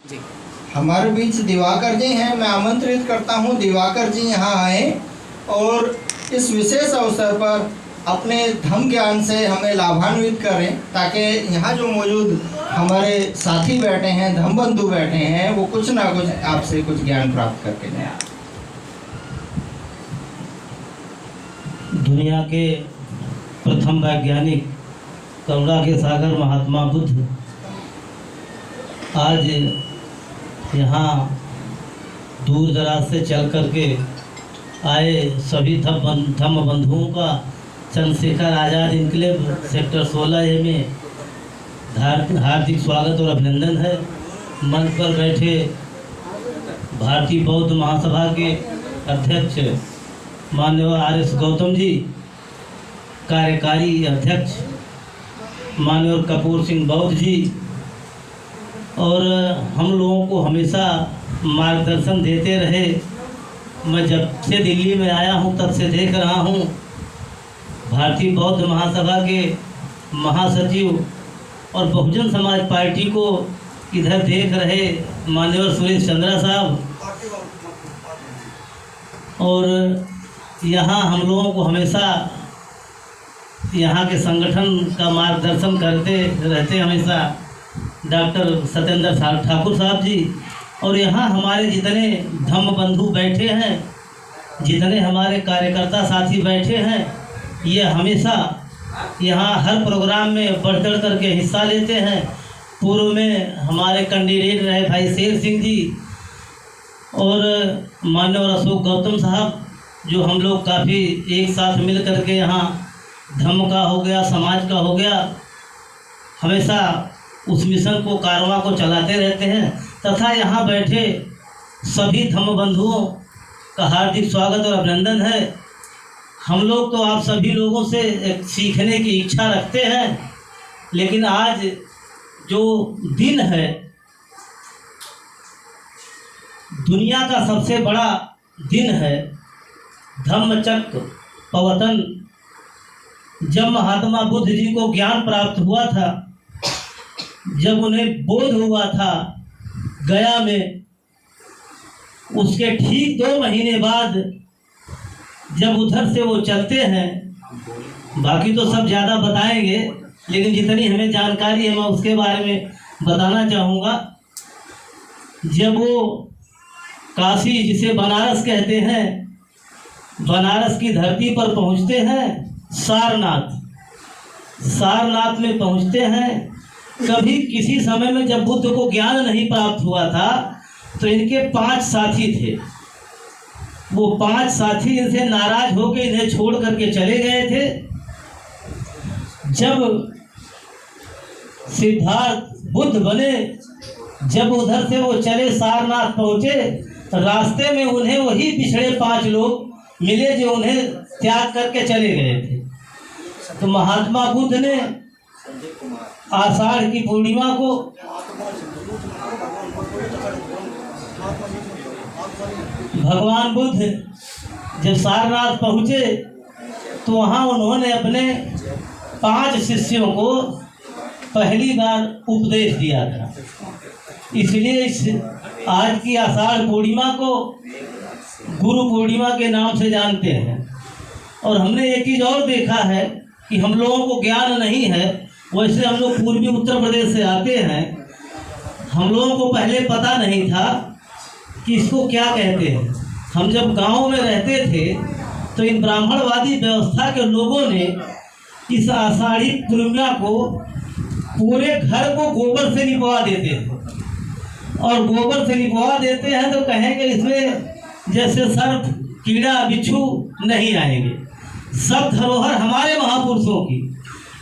जी। हमारे बीच दिवाकर जी हैं। मैं आमंत्रित करता हूं दिवाकर जी यहाँ आए और इस विशेष अवसर पर अपने धम्म ज्ञान से हमें लाभान्वित करें, ताकि यहाँ जो मौजूद हमारे साथी बैठे हैं, धम्म बंधु बैठे हैं, वो कुछ ना कुछ आपसे कुछ ज्ञान प्राप्त करके जाएं। दुनिया के प्रथम वैज्ञानिक करुणा के सागर महात्मा बुद्ध आज यहाँ दूर दराज से चल करके आए सभी धम्म बंधुओं का Chandrashekhar Azad enclave sector 16A में हार्दिक स्वागत और अभिनंदन है। मंच पर बैठे भारतीय बौद्ध महासभा के अध्यक्ष माननीय RS गौतम जी, कार्यकारी अध्यक्ष माननीय कपूर सिंह बौद्ध जी, और हम लोगों को हमेशा मार्गदर्शन देते रहे। मैं जब से दिल्ली में आया हूं तब से देख रहा हूं भारतीय बौद्ध महासभा के महासचिव और बहुजन समाज पार्टी को इधर देख रहे माननीय सुरेश चंद्रा साहब, और यहाँ हम लोगों को हमेशा यहाँ के संगठन का मार्गदर्शन करते रहते हमेशा डॉक्टर सत्येंद्र ठाकुर साहब जी। और यहाँ हमारे जितने धम्म बंधु बैठे हैं, जितने हमारे कार्यकर्ता साथी बैठे हैं, ये हमेशा यहाँ हर प्रोग्राम में बढ़ चढ़ करके हिस्सा लेते हैं। पूर्व में हमारे कैंडिडेट रहे भाई शेर सिंह जी और माननीय अशोक गौतम साहब, जो हम लोग काफ़ी एक साथ मिल करके यहाँ धम्म का हो गया, समाज का हो गया, हमेशा उस मिशन को कारवां को चलाते रहते हैं। तथा यहाँ बैठे सभी धम्म बंधुओं का हार्दिक स्वागत और अभिनंदन है। हम लोग तो आप सभी लोगों से एक सीखने की इच्छा रखते हैं, लेकिन आज जो दिन है, दुनिया का सबसे बड़ा दिन है, धम्मचक्र प्रवर्तन। जब महात्मा बुद्ध जी को ज्ञान प्राप्त हुआ था, जब उन्हें बोध हुआ था गया में, उसके ठीक 2 महीने बाद जब उधर से वो चलते हैं, बाकी तो सब ज़्यादा बताएंगे, लेकिन जितनी हमें जानकारी है मैं उसके बारे में बताना चाहूँगा। जब वो काशी, जिसे बनारस कहते हैं, बनारस की धरती पर पहुँचते हैं, सारनाथ में पहुँचते हैं। कभी किसी समय में जब बुद्ध को ज्ञान नहीं प्राप्त हुआ था तो इनके 5 साथी थे। वो 5 साथी इनसे नाराज होकर इन्हें छोड़ करके चले गए थे। जब सिद्धार्थ बुद्ध बने, जब उधर से वो चले सारनाथ पहुँचे, रास्ते में उन्हें वही पिछड़े 5 लोग मिले जो उन्हें त्याग करके चले गए थे। तो महात्मा बुद्ध ने आषाढ़ की पूर्णिमा को भगवान बुद्ध जब सारनाथ पहुँचे तो वहाँ उन्होंने अपने 5 शिष्यों को पहली बार उपदेश दिया था। इसलिए इस आज की आषाढ़ पूर्णिमा को गुरु पूर्णिमा के नाम से जानते हैं। और हमने एक चीज़ और देखा है कि हम लोगों को ज्ञान नहीं है। वैसे हम लोग पूर्वी उत्तर प्रदेश से आते हैं, हम लोगों को पहले पता नहीं था कि इसको क्या कहते हैं। हम जब गांव में रहते थे तो इन ब्राह्मणवादी व्यवस्था के लोगों ने इस आषाढ़ी पूर्णिमा को पूरे घर को गोबर से लिपवा देते थे, और गोबर से लिपवा देते हैं तो कहेंगे इसमें जैसे सर्प, कीड़ा, बिच्छू नहीं आएंगे। सब धरोहर हमारे महापुरुषों की,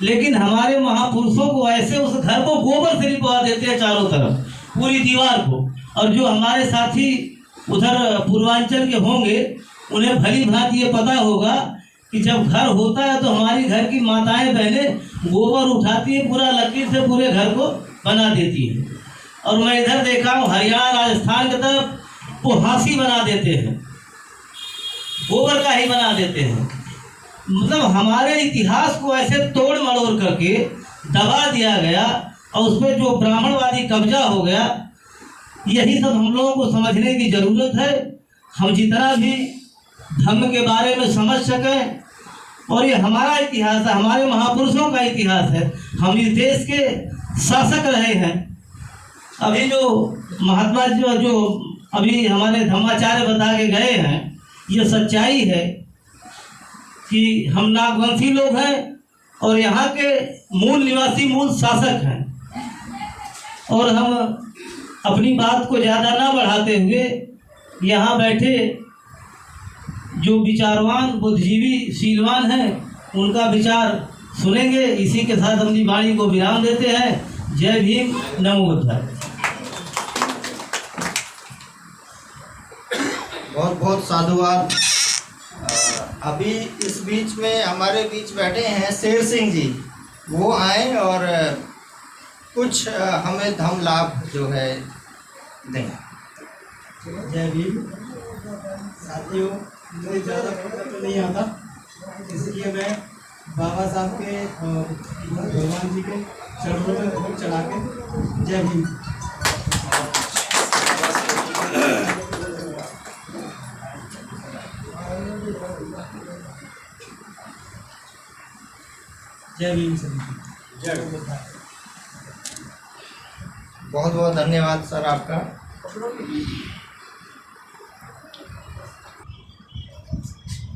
लेकिन हमारे महापुरुषों को ऐसे उस घर को गोबर से लिपवा देते हैं चारों तरफ, पूरी दीवार को। और जो हमारे साथी उधर पूर्वांचल के होंगे उन्हें भली भांति ये पता होगा कि जब घर होता है तो हमारी घर की माताएं बहनें गोबर उठाती हैं, पूरा लकीर से पूरे घर को बना देती हैं। और मैं इधर देखा हूँ हरियाणा, राजस्थान की तरफ वो हांसी बना देते हैं, गोबर का ही बना देते हैं। मतलब हमारे इतिहास को ऐसे तोड़ मरोड़ करके दबा दिया गया और उस पर जो ब्राह्मणवादी कब्जा हो गया, यही सब हम लोगों को समझने की जरूरत है। हम जितना भी धर्म के बारे में समझ सकें, और ये हमारा इतिहास है, हमारे महापुरुषों का इतिहास है। हम इस देश के शासक रहे हैं। अभी जो महात्मा जो अभी हमारे धर्माचार्य बता के गए हैं, ये सच्चाई है कि हम नागवंशी लोग हैं और यहाँ के मूल निवासी, मूल शासक हैं। और हम अपनी बात को ज़्यादा ना बढ़ाते हुए यहाँ बैठे जो विचारवान, बुद्धिजीवी, शीलवान हैं, उनका विचार सुनेंगे। इसी के साथ अपनी वाणी को विराम देते हैं। जय भीम, नमो बुद्धाय। बहुत बहुत साधुवाद। अभी इस बीच में हमारे बीच बैठे हैं शेर सिंह जी, वो आए और कुछ हमें धम लाभ जो है दें। जय भीम। साथियों, मुझे ज़्यादा पता तो नहीं आता, इसलिए मैं बाबा साहब के और भगवान जी के चरणों में फूल चढ़ा के जय भीम। जय भीम सर। जय बुद्धाय। बहुत बहुत धन्यवाद सर आपका।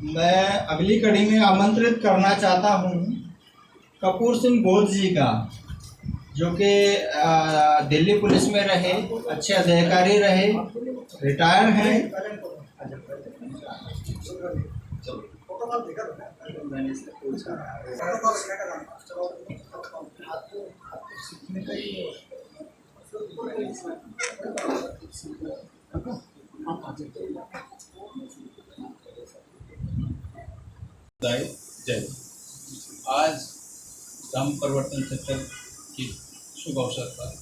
मैं अगली कड़ी में आमंत्रित करना चाहता हूँ कपूर सिंह बोध जी का, जो कि दिल्ली पुलिस में रहे, अच्छे अधिकारी रहे, रिटायर हैं। जय। आज धम्म परिवर्तन चक्र की शुभ अवसर पर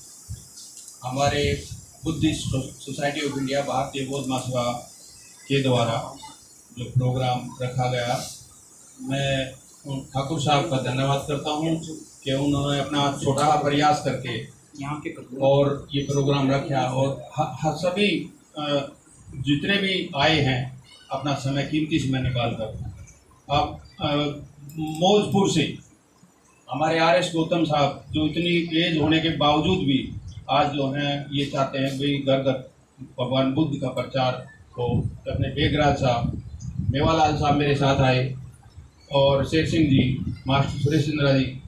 हमारे बुद्धिस्ट सोसाइटी ऑफ इंडिया, भारतीय बौद्ध महासभा के द्वारा जो प्रोग्राम रखा गया, मैं ठाकुर साहब का धन्यवाद करता हूं कि उन्होंने अपना छोटा प्रयास करके यहाँ के और ये प्रोग्राम रखा, और सभी जितने भी आए हैं अपना समय, कीमती समय निकाल कर। अब मौजपुर से हमारे आर.एस. गौतम साहब, जो इतनी एज होने के बावजूद भी आज जो हैं ये चाहते हैं भाई घर घर भगवान बुद्ध का प्रचार हो। तो अपने बेगराज साहब, मेवालाल साहब मेरे साथ आए, और शेर सिंह जी, मास्टर सुरेश इंद्रा जी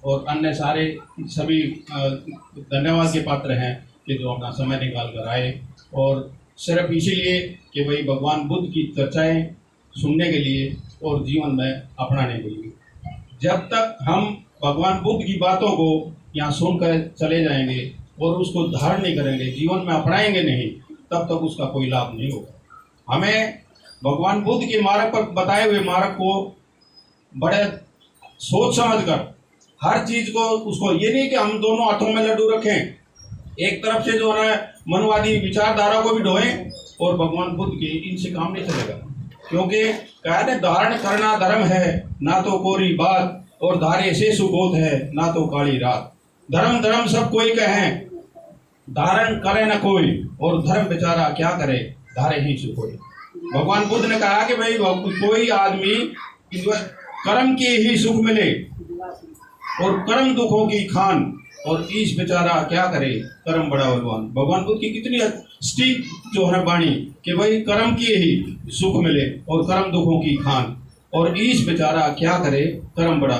और अन्य सारे सभी धन्यवाद के पात्र हैं कि जो अपना समय निकाल कर आए, और सिर्फ इसीलिए कि भाई भगवान बुद्ध की चर्चाएँ सुनने के लिए और जीवन में अपनाने के लिए। जब तक हम भगवान बुद्ध की बातों को यहाँ सुनकर चले जाएंगे और उसको धारण नहीं करेंगे, जीवन में अपनाएंगे नहीं, तब तक उसका कोई लाभ नहीं होगा। हमें भगवान बुद्ध के मार्ग पर बताए हुए मार्ग को बड़े सोच समझ कर हर चीज़ को, उसको ये नहीं कि हम दोनों हाथों में लड्डू रखें, एक तरफ से जो है मनवादी विचारधारा को भी ढोएं और भगवान बुद्ध के, इनसे काम नहीं चलेगा। क्योंकि कहते धारण करना धर्म है, ना तो कोरी बात, और धारे से सुबोध है, ना तो काली रात। धर्म धर्म सब कोई कहें, धारण करे न कोई, और धर्म बेचारा क्या करे, धारे ही सुखोई। भगवान बुद्ध ने कहा कि भाई कोई आदमी कर्म के ही सुख मिले और कर्म दुखों की खान, और ईश बेचारा क्या करे, कर्म बड़ा बलवान। भगवान बुद्ध की कितनी स्टीक जो है वाणी कि भाई कर्म की ही सुख मिले और कर्म दुखों की खान, और ईश बेचारा क्या करे, कर्म बड़ा।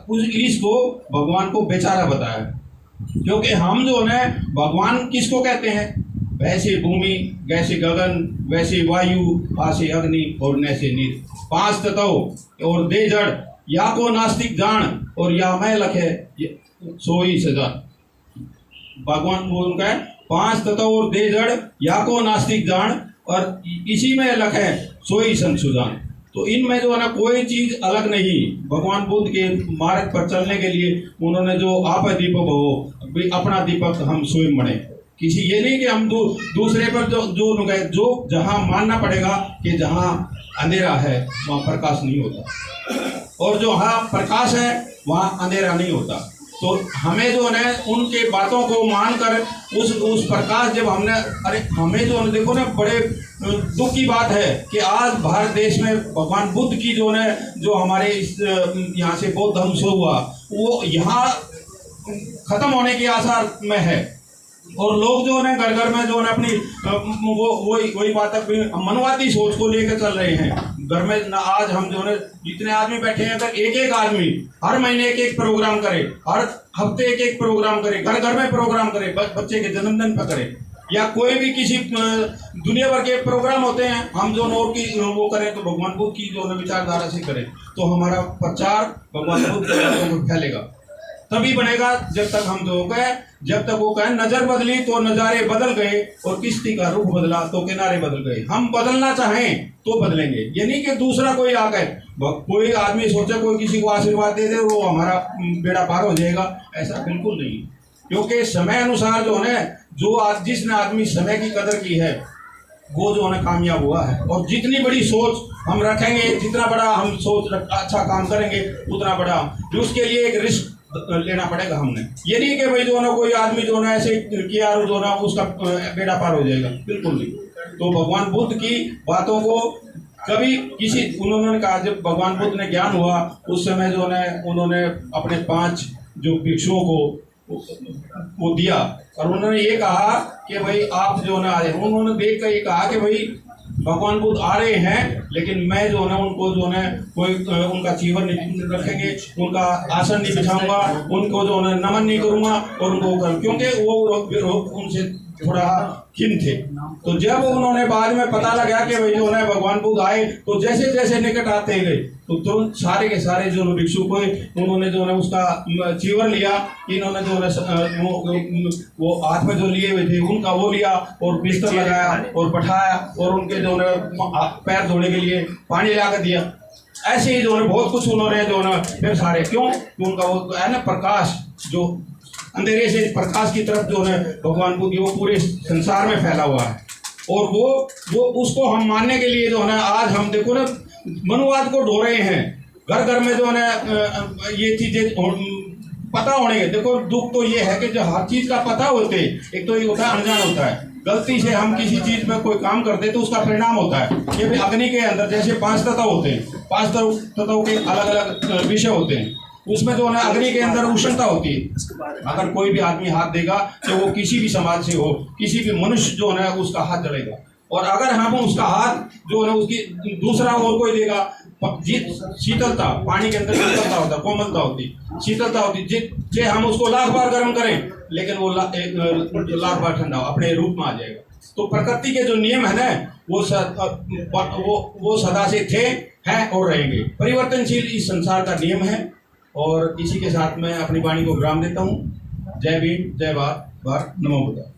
उस ईश को भगवान को बेचारा बताया, क्योंकि हम जो है भगवान किसको कहते हैं, वैसे भूमि, वैसे गगन, वैसे वायु, आसे अग्नि और नैसे नीर, पांच तत्व और दे जड़, या को नास्तिक जान और या मैं लखे सोई सजा। भगवान को उनका पांच तत्व और दे जड़, या को नास्तिक जान, और इसी में लखे सोई संसुजान। तो इनमें जो है ना कोई चीज अलग नहीं। भगवान बुद्ध के मार्ग पर चलने के लिए उन्होंने जो आप दीपक हो, अपना दीपक हम स्वयं बने। किसी ये नहीं कि हम दूसरे पर जो जहाँ मानना पड़ेगा कि जहाँ अंधेरा है वहाँ प्रकाश नहीं होता, और जो हाँ प्रकाश है वहाँ अंधेरा नहीं होता। तो हमें जो है उनके बातों को मानकर उस प्रकाश जब हमने, अरे हमें जो है देखो ना, बड़े दुख की बात है कि आज भारत देश में भगवान बुद्ध की जो है, जो हमारे इस यहाँ से बौद्ध धर्म शुरू हुआ, वो यहाँ खत्म होने की आसार में है। और लोग जो है घर घर में जो है अपनी वही बात है, मनवादी सोच को लेकर चल रहे हैं। घर में ना आज हम जो है जितने आदमी बैठे हैं, अगर एक एक आदमी हर महीने एक एक प्रोग्राम करे, हर हफ्ते एक एक प्रोग्राम करे, घर घर में प्रोग्राम करे, बच्चे के जन्मदिन पर करे, या कोई भी किसी दुनिया भर के प्रोग्राम होते हैं, हम जो और की वो करें, तो भगवान बुद्ध की जो है विचारधारा से करें, तो हमारा प्रचार भगवान बुद्ध के फैलेगा। तभी बनेगा जब तक हम जो गए, जब तक वो कहें नजर बदली तो नजारे बदल गए, और किश्ती का रुख बदला तो किनारे बदल गए। हम बदलना चाहें तो बदलेंगे, ये नहीं कि दूसरा कोई आकर कोई आदमी सोचे कोई किसी को आशीर्वाद दे दे वो हमारा बेड़ा पार हो जाएगा, ऐसा बिल्कुल नहीं। क्योंकि समय अनुसार जो है, जो आज जिसने आदमी समय की कदर की है वो जो है कामयाब हुआ है। और जितनी बड़ी सोच हम रखेंगे, जितना बड़ा हम सोच अच्छा काम करेंगे, उतना बड़ा, उसके लिए एक रिस्क लेना पड़ेगा हमने। ये नहीं कि भाई जो ना कोई आदमी जो ना ऐसे किया और जो ना उसका बेड़ा पार हो जाएगा, बिल्कुल नहीं। तो भगवान बुद्ध की बातों को कभी किसी, उन्होंने कहा जब भगवान बुद्ध ने ज्ञान हुआ उस समय जो है उन्होंने अपने 5 जो भिक्षुओं को वो दिया, और उन्होंने ये कहा कि भाई आप जो ना आए, उन्होंने देख कर ये कहा कि भाई भगवान बुद्ध आ रहे हैं, लेकिन मैं जो है उनको जो है कोई उनका जीवन नहीं रखेंगे, उनका आसन नहीं बिछाऊंगा, उनको जो है नमन नहीं करूंगा, और उनको क्योंकि वो उनसे थोड़ा खिन थे। तो जब उन्होंने बाद में पता लगा कि भाई जो है भगवान बुद्ध आए, तो जैसे जैसे निकट आते गए तो तुरंत सारे के सारे जो भिक्षु को उन्होंने जो है उसका चीवर लिया, इन्होंने जो है वो हाथ में जो लिए हुए थे उनका वो लिया, और बिस्तर लगाया और बैठाया, और उनके जो है पैर धोने के लिए पानी ला कर दिया। ऐसे ही जो है बहुत कुछ उन्होंने जो है फिर सारे, क्यों, उनका वो है ना प्रकाश, जो अंधेरे से प्रकाश की तरफ जो है भगवान बुद्ध वो पूरे संसार में फैला हुआ है। और वो उसको हम मानने के लिए जो है ना आज हम देखो ना मनुवाद को ढो रहे हैं। घर घर में जो है ना ये चीजें पता होने के, देखो दुख तो ये है कि जो हर चीज का पता होते, एक तो ये होता है अनजान होता है, गलती से हम किसी चीज में कोई काम करते तो उसका परिणाम होता है। ये भी अग्नि के अंदर जैसे 5 तत्व होते हैं, 5 तत्वों के अलग अलग विषय होते हैं, उसमें जो है अग्नि के अंदर उष्णता होती है। अगर कोई भी आदमी हाथ देगा तो वो किसी भी समाज से हो, किसी भी मनुष्य जो है उसका हाथ जलेगा। और अगर हम उसका हाथ जो है उसकी दूसरा और कोई देगा, शीतलता, पानी के अंदर शीतलता होता है, कोमलता होती, शीतलता होती, जिससे हम उसको लाख बार गर्म करें लेकिन वो लाख बार ठंडा अपने रूप में आ जाएगा। तो प्रकृति के जो नियम है ना वो सदा से थे, हैं और रहेंगे। परिवर्तनशील इस संसार का नियम है। और इसी के साथ मैं अपनी वाणी को विराम देता हूँ। जय भीम, जय भारत, नमो बुद्धाय।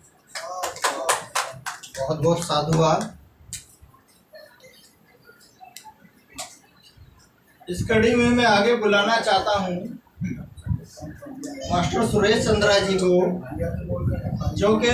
बहुत बहुत साधुवाद। इस कड़ी में मैं आगे बुलाना चाहता हूँ मास्टर सुरेश चंद्रा जी को, जो कि